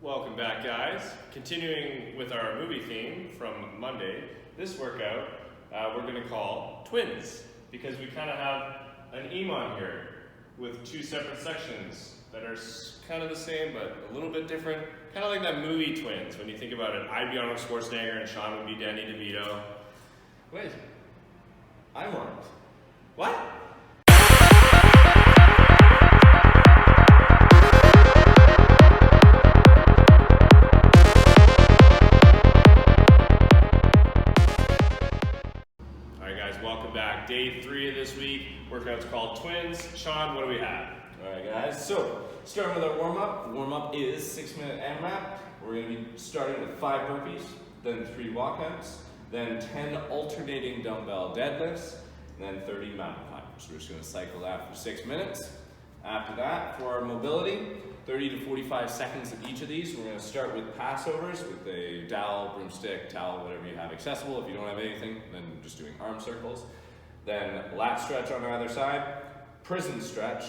Welcome back, guys. Continuing with our movie theme from Monday, this workout we're going to call Twins, because we kind of have an E3MOM here with two separate sections that are kind of the same but a little bit different. Kind of like that movie Twins. When you think about it, I'd be Arnold Schwarzenegger and Sean would be Danny DeVito. Wait, I'm Arnold. What? Day 3 of this week, workout's called Twins. Sean, what do we have? Alright guys, so starting with our warm-up. The warm-up is 6-minute AMRAP. We're going to be starting with 5 burpees, then 3 walkouts, then 10 alternating dumbbell deadlifts, and then 30 mountain climbers. So we're just going to cycle that for 6 minutes. After that, for our mobility, 30 to 45 seconds of each of these. We're going to start with Passovers with a dowel, broomstick, towel, whatever you have accessible. If you don't have anything, then just doing arm circles. Then Lat Stretch on either side, prison stretch,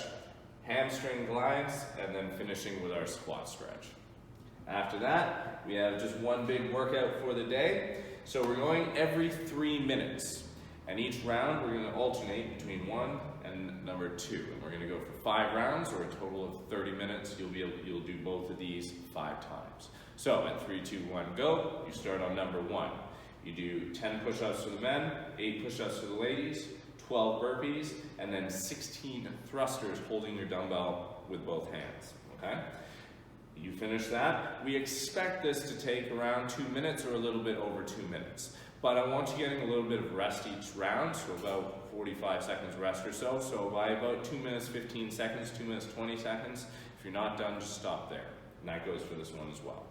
Hamstring Glides, and then finishing with our squat stretch. After that, we have just one big workout for the day. So we're going every 3 minutes. And each round, we're going to alternate between 1 and number 2. And we're going to go for 5 rounds, or a total of 30 minutes. You'll do both of these 5 times. So at 3, 2, 1, go. You start on number 1. You do 10 push-ups for the men, 8 push-ups for the ladies, 12 burpees, and then 16 thrusters holding your dumbbell with both hands, okay? You finish that. We expect this to take around 2 minutes or a little bit over 2 minutes. But I want you getting a little bit of rest each round, so about 45 seconds rest or so. So by about 2 minutes 15 seconds, 2 minutes 20 seconds, if you're not done, just stop there. And that goes for this one as well.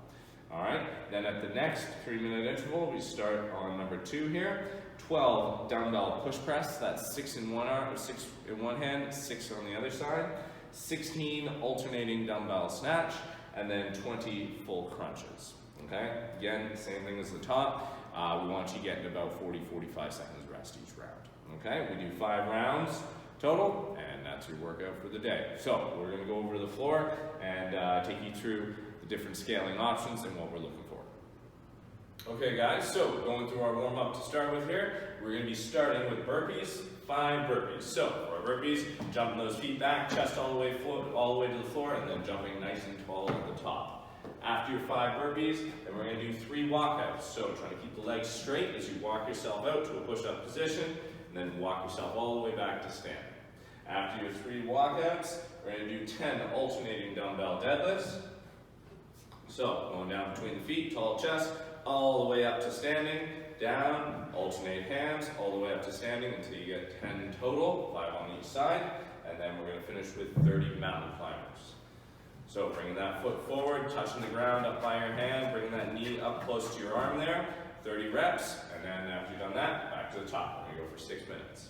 All right, then at the next 3-minute interval, we start on number 2 here. 12 dumbbell push press, that's 6 in one arm, or 6 in one hand, 6 on the other side. 16 alternating dumbbell snatch, and then 20 full crunches. Okay, again, same thing as the top. We want you getting about 40-45 seconds rest each round. Okay, we do 5 rounds total, and that's your workout for the day. So we're going to go over to the floor and take you through different scaling options and what we're looking for. Okay guys, so going through our warm-up to start with here, we're going to be starting with burpees, 5 burpees. So for our burpees, jumping those feet back, chest all the way to the floor, and then jumping nice and tall at the top. After your 5 burpees, then we're going to do 3 walkouts. So trying to keep the legs straight as you walk yourself out to a push-up position, and then walk yourself all the way back to standing. After your 3 walkouts, we're going to do 10 alternating dumbbell deadlifts. So, going down between the feet, tall chest, all the way up to standing, down, alternate hands, all the way up to standing until you get 10 total, 5 on each side, and then we're going to finish with 30 mountain climbers. So, bringing that foot forward, touching the ground up by your hand, bringing that knee up close to your arm there, 30 reps, and then after you've done that, back to the top. We're going to go for 6 minutes.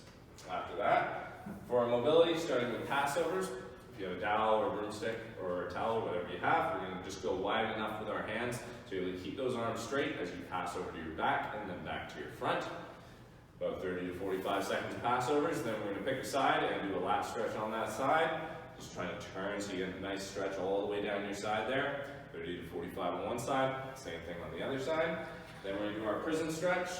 After that, for our mobility, starting with Passovers. If you have a dowel or a broomstick or a towel, whatever you have, we're going to just go wide enough with our hands so you're able to keep those arms straight as you pass over to your back and then back to your front. About 30 to 45 seconds of Passovers, then we're going to pick a side and do a lat stretch on that side. Just trying to turn so you get a nice stretch all the way down your side there. 30 to 45 on one side, same thing on the other side. Then we're going to do our prison stretch.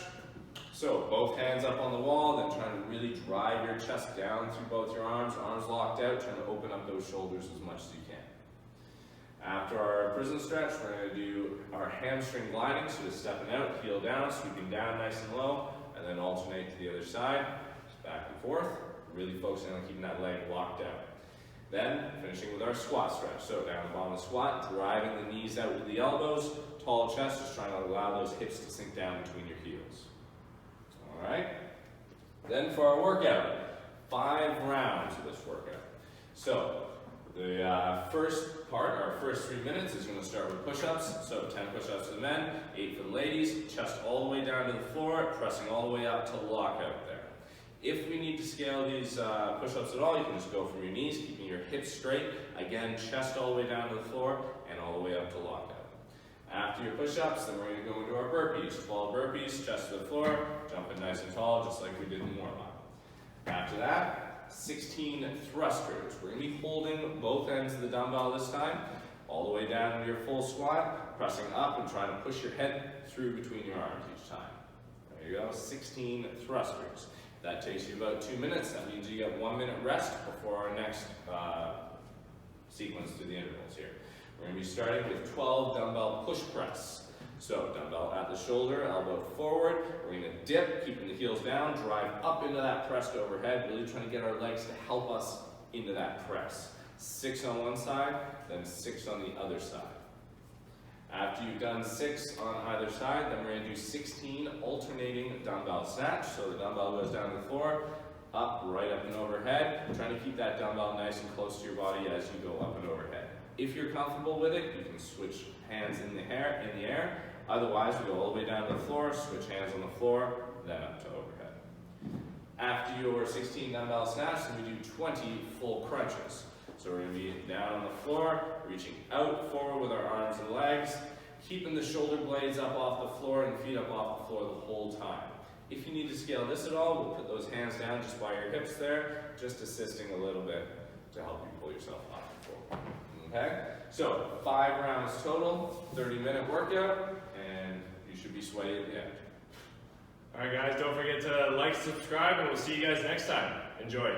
So both hands up on the wall, then trying to really drive your chest down through both your arms locked out, trying to open up those shoulders as much as you can. After our prison stretch, we're going to do our hamstring gliding, so just stepping out, heel down, sweeping down nice and low, and then alternate to the other side, just back and forth, really focusing on keeping that leg locked out. Then finishing with our squat stretch, so down the bottom of the squat, driving the knees out with the elbows, tall chest, just trying to allow those hips to sink down between your heels. Alright, then for our workout, 5 rounds of this workout. So, the first part, our first 3 minutes, is going to start with push-ups. So 10 push-ups for the men, 8 for the ladies, chest all the way down to the floor, pressing all the way up to lockout there. If we need to scale these push-ups at all, you can just go from your knees, keeping your hips straight. Again, chest all the way down to the floor, and all the way up to lockout. After your push-ups, then we're going to go into our burpees. 12 burpees, chest to the floor, jumping nice and tall, just like we did in warm-up. After that, 16 thrusters. We're going to be holding both ends of the dumbbell this time. all the way down into your full squat, pressing up and trying to push your head through between your arms each time. There you go, 16 thrusters. That takes you about 2 minutes. That means you get 1 minute rest before our next sequence through the intervals here. We're going to be starting with 12 dumbbell push press. So dumbbell at the shoulder, elbow forward. We're going to dip, keeping the heels down, drive up into that pressed overhead, really trying to get our legs to help us into that press. 6 on one side, then 6 on the other side. After you've done 6 on either side, then we're going to do 16 alternating dumbbell snatch. So the dumbbell goes down to the floor, up, right up and overhead, trying to keep that dumbbell nice and close to your body as you go up and overhead. If you're comfortable with it, you can switch hands in the air. Otherwise, we go all the way down to the floor, switch hands on the floor, then up to overhead. After your 16 dumbbell snatch, then we do 20 full crunches. So we're going to be down on the floor, reaching out forward with our arms and legs, keeping the shoulder blades up off the floor and feet up off the floor the whole time. If you need to scale this at all, we'll put those hands down just by your hips there, just assisting a little bit to help you pull yourself up and forward. Okay? So 5 rounds total, 30-minute workout, and you should be sweaty at the end. All right, guys, don't forget to like, subscribe, and we'll see you guys next time. Enjoy.